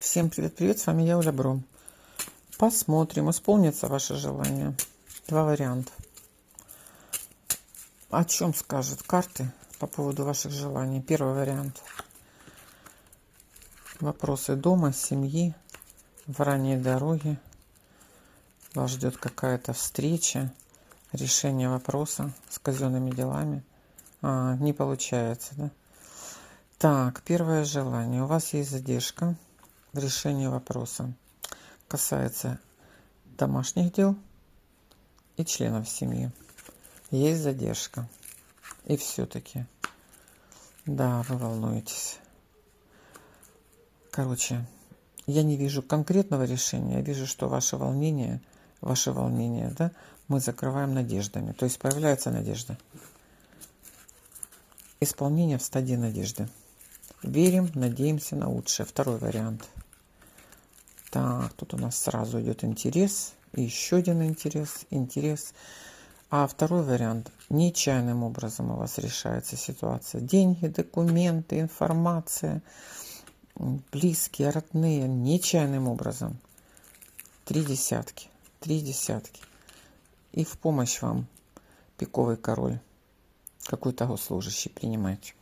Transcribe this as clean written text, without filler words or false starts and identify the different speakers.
Speaker 1: Всем привет-привет, с вами я, Оля Бром. Посмотрим, исполнится ваше желание. Два варианта. О чем скажут карты по поводу ваших желаний? Первый вариант. Вопросы дома, семьи, в ранней дороге. Вас ждет какая-то встреча, решение вопроса с казенными делами. Не получается, да? Так, первое желание. У вас есть задержка в решении вопроса. Касается домашних дел и членов семьи. Есть задержка. И все-таки, да, вы волнуетесь. Короче, я не вижу конкретного решения. Я вижу, что ваше волнение, да, мы закрываем надеждами. То есть появляется надежда. Исполнение в стадии надежды. Верим, надеемся на лучшее. Второй вариант. Так, тут у нас сразу идет интерес. И еще один интерес. А второй вариант. Нечаянным образом у вас решается ситуация. Деньги, документы, информация, близкие, родные. Нечаянным образом. Три десятки. И в помощь вам пиковый король. Какой-то госслужащий принимаете.